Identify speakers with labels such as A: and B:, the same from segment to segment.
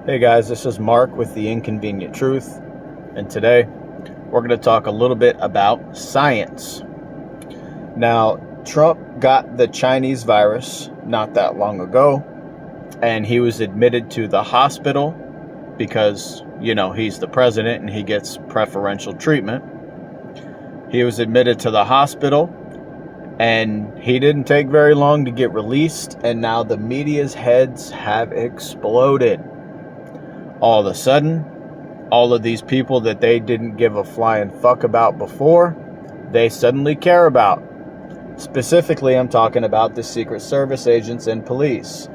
A: Hey guys, this is Mark with The Inconvenient Truth, and today we're going to talk a little bit about science. Now, Trump got the Chinese virus not that long ago, and he was admitted to the hospital because, he's the president and he gets preferential treatment. He was admitted to the hospital, and he didn't take very long to get released, and now the media's heads have exploded. All of a sudden, all of these people that they didn't give a flying fuck about before, they suddenly care about. Specifically, I'm talking about the Secret Service agents and police.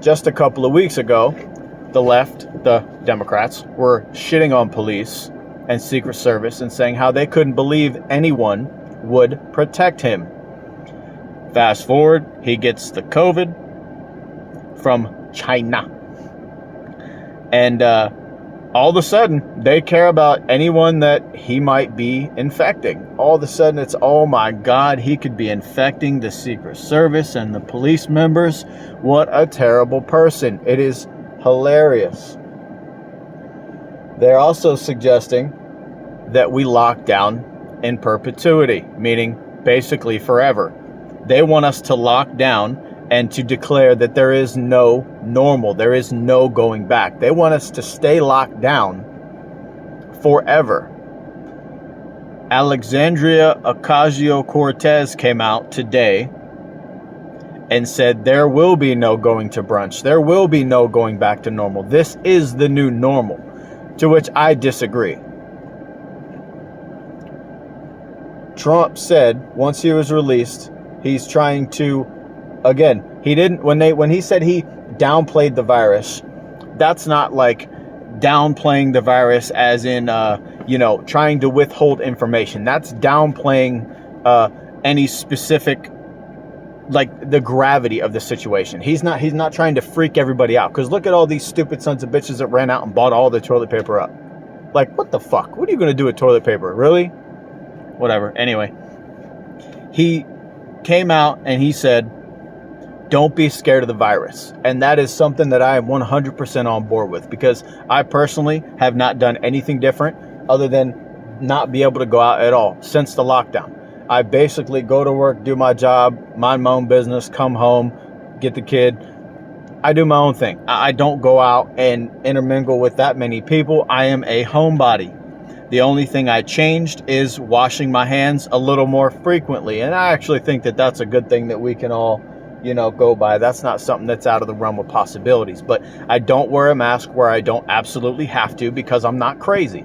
A: Just a couple of weeks ago, the left, the Democrats, were shitting on police and Secret Service and saying how they couldn't believe anyone would protect him. Fast forward, he gets the COVID from China. And all of a sudden, they care about anyone that he might be infecting. All of a sudden, it's, oh my God, he could be infecting the Secret Service and the police members. What a terrible person. It is hilarious. They're also suggesting that we lock down in perpetuity, meaning basically forever. They want us to lock down and to declare that there is no normal, there is no going back. They want us to stay locked down forever. Alexandria Ocasio-Cortez came out today and said there will be no going to brunch. There will be no going back to normal. This is the new normal, to which I disagree. Trump said once he was released, he's trying to, again, he didn't, when he said he downplayed the virus, that's not like downplaying the virus as in, trying to withhold information. That's downplaying any specific, like, the gravity of the situation. He's not trying to freak everybody out, because look at all these stupid sons of bitches that ran out and bought all the toilet paper up. Like, what the fuck? What are you going to do with toilet paper? Really? Whatever. Anyway, he came out and he said, don't be scared of the virus. And that is something that I am 100% on board with, because I personally have not done anything different other than not be able to go out at all since the lockdown. I basically go to work, do my job, mind my own business, come home, get the kid. I do my own thing. I don't go out and intermingle with that many people. I am a homebody. The only thing I changed is washing my hands a little more frequently. And I actually think that that's a good thing that we can all, go by. That's not something that's out of the realm of possibilities. But I don't wear a mask where I don't absolutely have to, because I'm not crazy.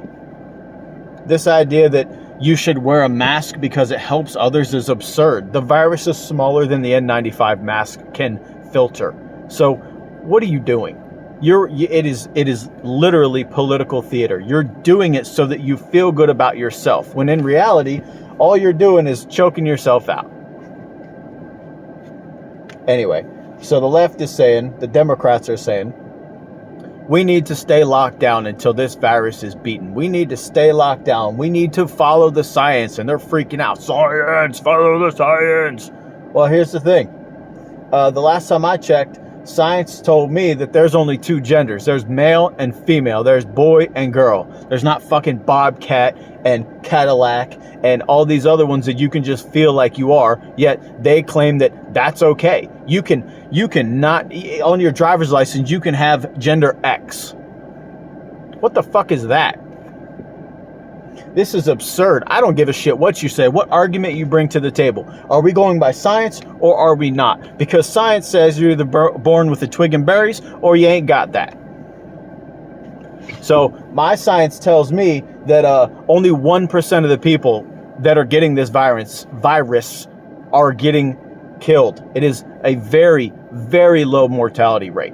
A: This idea that you should wear a mask because it helps others is absurd. The virus is smaller than the N95 mask can filter. So what are you doing? It is literally political theater. You're doing it so that you feel good about yourself, when in reality, all you're doing is choking yourself out. Anyway, so the left is saying, the Democrats are saying, we need to stay locked down until this virus is beaten. We need to stay locked down. We need to follow the science. And they're freaking out. Science, follow the science. Well, here's the thing. The last time I checked, science told me that there's only two genders. There's male and female. There's boy and girl. There's not fucking Bobcat and Cadillac and all these other ones that you can just feel like you are, yet they claim that that's okay. You can not, on your driver's license, you can have gender X. What the fuck is that? This is absurd. I don't give a shit what you say, what argument you bring to the table. Are we going by science or are we not? Because science says you're either born with a twig and berries or you ain't got that. So my science tells me that only 1% of the people that are getting this virus are getting killed. It is a very, very low mortality rate.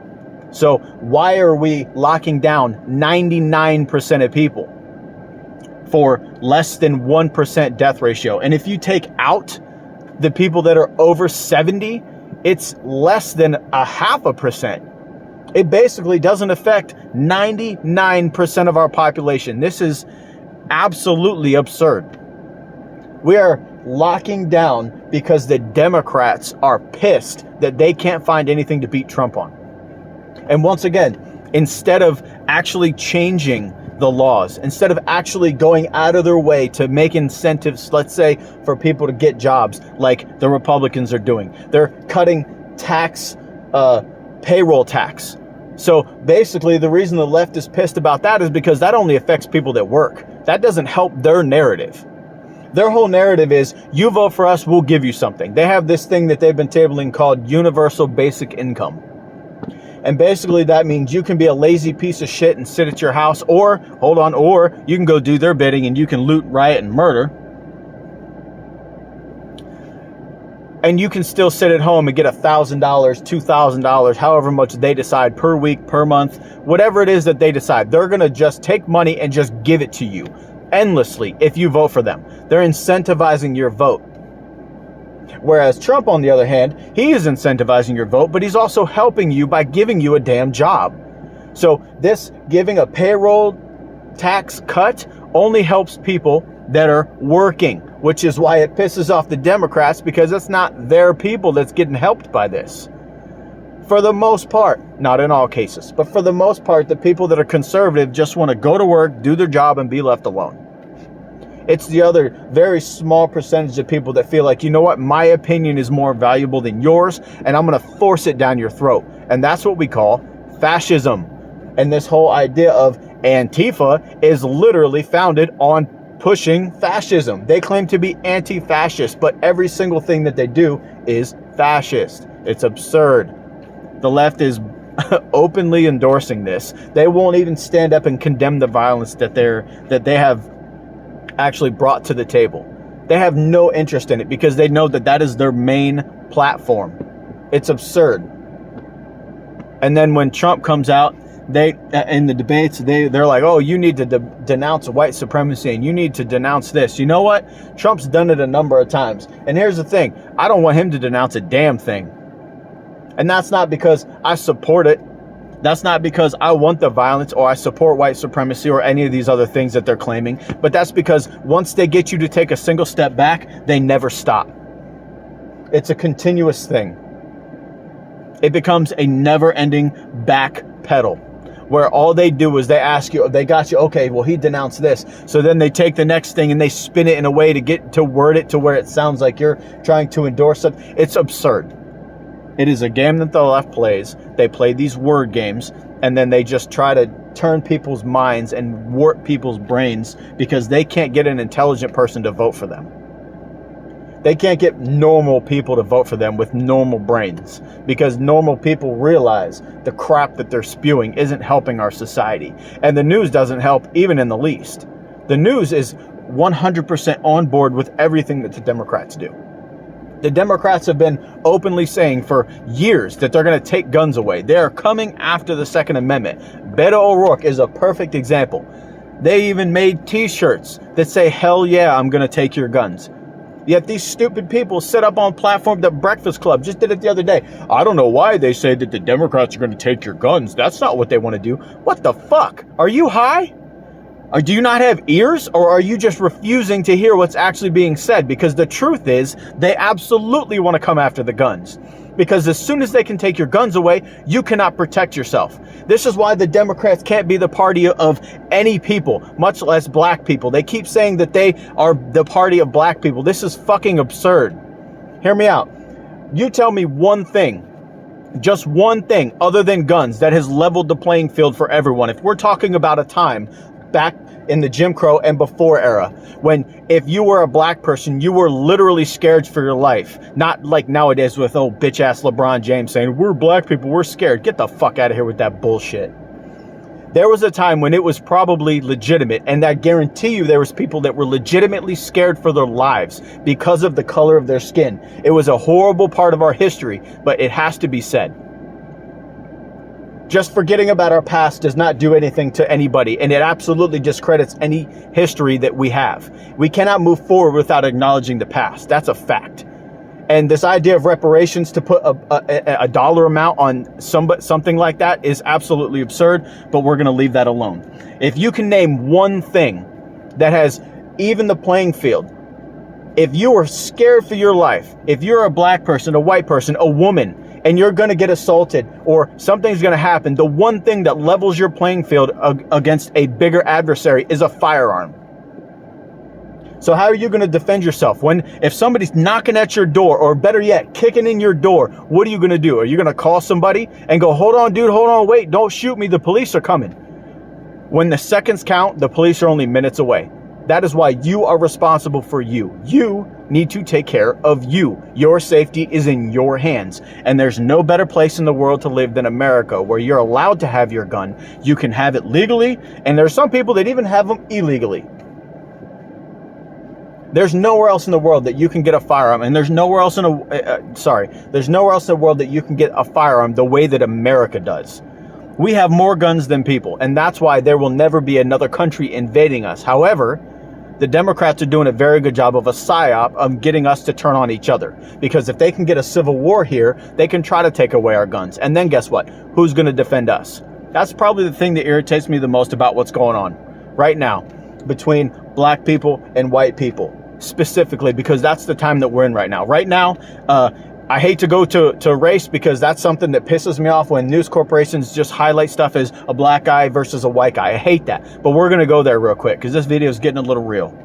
A: So why are we locking down 99% of people for less than 1% death ratio? And if you take out the people that are over 70, it's less than 0.5%. It basically doesn't affect 99% of our population. This is absolutely absurd. We are locking down because the Democrats are pissed that they can't find anything to beat Trump on. And once again, instead of actually changing the laws, instead of actually going out of their way to make incentives, let's say, for people to get jobs like the Republicans are doing, they're cutting payroll tax. So basically, the reason the left is pissed about that is because that only affects people that work. That doesn't help their narrative. Their whole narrative is, you vote for us, we'll give you something. They have this thing that they've been tabling called universal basic income. And basically that means you can be a lazy piece of shit and sit at your house, or you can go do their bidding and you can loot, riot, and murder. And you can still sit at home and get $1,000, $2,000, however much they decide per week, per month, whatever it is that they decide. They're going to just take money and just give it to you endlessly if you vote for them. They're incentivizing your vote. Whereas Trump, on the other hand, he is incentivizing your vote, but he's also helping you by giving you a damn job. So this giving a payroll tax cut only helps people that are working, which is why it pisses off the Democrats, because it's not their people that's getting helped by this. For the most part, not in all cases, but for the most part, the people that are conservative just want to go to work, do their job, and be left alone. It's the other very small percentage of people that feel like, you know what, my opinion is more valuable than yours, and I'm going to force it down your throat. And that's what we call fascism. And this whole idea of Antifa is literally founded on pushing fascism. They claim to be anti-fascist, but every single thing that they do is fascist. It's absurd. The left is openly endorsing this. They won't even stand up and condemn the violence that they have actually brought to the table. They have no interest in it because they know that that is their main platform. It's absurd. And then when Trump comes out, they in the debates, they're like, oh, you need to denounce white supremacy and you need to denounce this. You know what? Trump's done it a number of times. And here's the thing. I don't want him to denounce a damn thing. And that's not because I support it. That's not because I want the violence or I support white supremacy or any of these other things that they're claiming. But that's because once they get you to take a single step back, they never stop. It's a continuous thing. It becomes a never-ending back pedal, where all they do is they ask you, they got you, okay, well, he denounced this. So then they take the next thing and they spin it in a way to word it to where it sounds like you're trying to endorse something. It's absurd. It is a game that the left plays. They play these word games, and then they just try to turn people's minds and warp people's brains because they can't get an intelligent person to vote for them. They can't get normal people to vote for them with normal brains because normal people realize the crap that they're spewing isn't helping our society. And the news doesn't help even in the least. The news is 100% on board with everything that the Democrats do. The Democrats have been openly saying for years that they're going to take guns away. They are coming after the Second Amendment. Beto O'Rourke is a perfect example. They even made t-shirts that say, hell yeah, I'm going to take your guns. Yet these stupid people sit up on platform. The Breakfast Club just did it the other day. I don't know why they say that the Democrats are going to take your guns. That's not what they want to do. What the fuck? Are you high? Or do you not have ears? Or are you just refusing to hear what's actually being said? Because the truth is, they absolutely want to come after the guns. Because as soon as they can take your guns away, you cannot protect yourself. This is why the Democrats can't be the party of any people, much less black people. They keep saying that they are the party of black people. This is fucking absurd. Hear me out. You tell me one thing, just one thing other than guns that has leveled the playing field for everyone. If we're talking about a time back in the Jim Crow and before era, when if you were a black person, you were literally scared for your life. Not like nowadays with old bitch ass LeBron James saying, we're black people, we're scared. Get the fuck out of here with that bullshit. There was a time when it was probably legitimate, and I guarantee you there was people that were legitimately scared for their lives because of the color of their skin. It was a horrible part of our history, but it has to be said. Just forgetting about our past does not do anything to anybody, and it absolutely discredits any history that we have. We cannot move forward without acknowledging the past. That's a fact. And this idea of reparations to put a dollar amount on something like that is absolutely absurd, but we're going to leave that alone. If you can name one thing that has even the playing field, if you are scared for your life, if you're a black person, a white person, a woman, and you're going to get assaulted or something's going to happen, the one thing that levels your playing field against a bigger adversary is a firearm. So how are you going to defend yourself if somebody's knocking at your door, or better yet, kicking in your door? What are you going to do? Are you going to call somebody and go, hold on, dude, hold on, wait, don't shoot me, the police are coming? When the seconds count, the police are only minutes away. That is why you are responsible for you. You need to take care of you. Your safety is in your hands. And there's no better place in the world to live than America, where you're allowed to have your gun. You can have it legally, and there's some people that even have them illegally. There's nowhere else in the world that you can get a firearm, and there's nowhere else in there's nowhere else in the world that you can get a firearm the way that America does. We have more guns than people, and that's why there will never be another country invading us. However, the Democrats are doing a very good job of a psyop of getting us to turn on each other. Because if they can get a civil war here, they can try to take away our guns. And then guess what? Who's going to defend us? That's probably the thing that irritates me the most about what's going on right now between black people and white people. Specifically, because that's the time that we're in right now. Right now, I hate to go to race, because that's something that pisses me off when news corporations just highlight stuff as a black guy versus a white guy. I hate that. But we're going to go there real quick, because this video is getting a little real.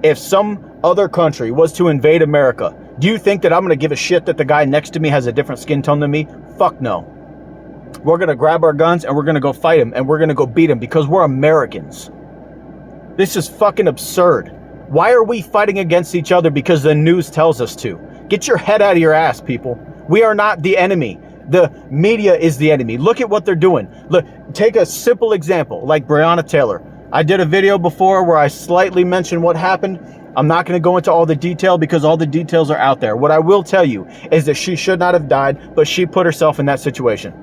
A: If some other country was to invade America, do you think that I'm going to give a shit that the guy next to me has a different skin tone than me? Fuck no. We're going to grab our guns and we're going to go fight him, and we're going to go beat him, because we're Americans. This is fucking absurd. Why are we fighting against each other because the news tells us to? Get your head out of your ass, people. We are not the enemy. The media is the enemy. Look at what they're doing. Look, take a simple example like Breonna Taylor. I did a video before where I slightly mentioned what happened. I'm not going to go into all the detail because all the details are out there. What I will tell you is that she should not have died, but she put herself in that situation.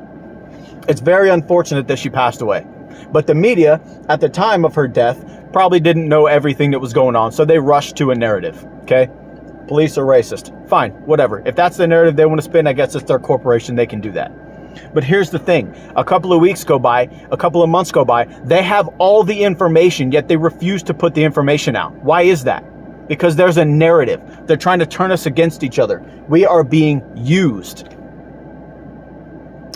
A: It's very unfortunate that she passed away. But the media, at the time of her death, probably didn't know everything that was going on, so they rushed to a narrative, okay? Police are racist. Fine, whatever. If that's the narrative they want to spin, I guess it's their corporation, they can do that. But here's the thing. A couple of weeks go by, a couple of months go by, they have all the information, yet they refuse to put the information out. Why is that? Because there's a narrative. They're trying to turn us against each other. We are being used.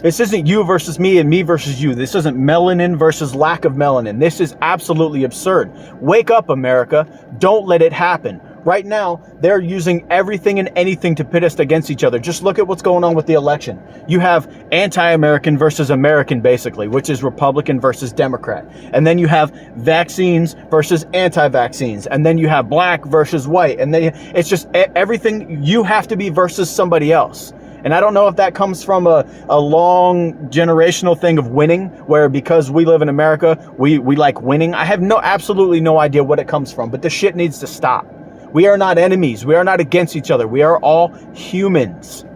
A: This isn't you versus me and me versus you. This isn't melanin versus lack of melanin. This is absolutely absurd. Wake up, America. Don't let it happen. Right now, they're using everything and anything to pit us against each other. Just look at what's going on with the election. You have anti-American versus American, basically, which is Republican versus Democrat. And then you have vaccines versus anti-vaccines. And then you have black versus white. And then it's just everything. You have to be versus somebody else. And I don't know if that comes from a long generational thing of winning, where because we live in America, we like winning. I have absolutely no idea what it comes from, but this shit needs to stop. We are not enemies. We are not against each other. We are all humans.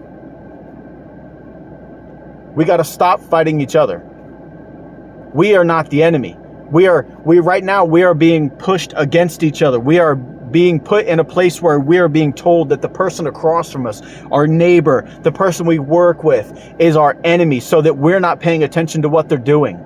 A: We got to stop fighting each other. We are not the enemy. Right now we are being pushed against each other. We are being put in a place where we are being told that the person across from us, our neighbor, the person we work with, is our enemy, so that we're not paying attention to what they're doing.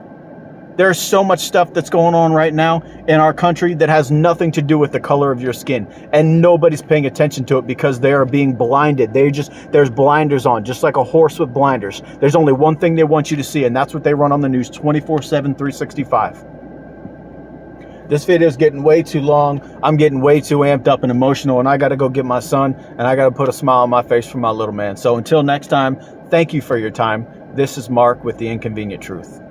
A: There's so much stuff that's going on right now in our country that has nothing to do with the color of your skin, and nobody's paying attention to it because they are being blinded. There's blinders on, just like a horse with blinders. There's only one thing they want you to see, and that's what they run on the news 24/7, 365. This video is getting way too long. I'm getting way too amped up and emotional, and I got to go get my son, and I got to put a smile on my face for my little man. So until next time, thank you for your time. This is Mark with The Inconvenient Truth.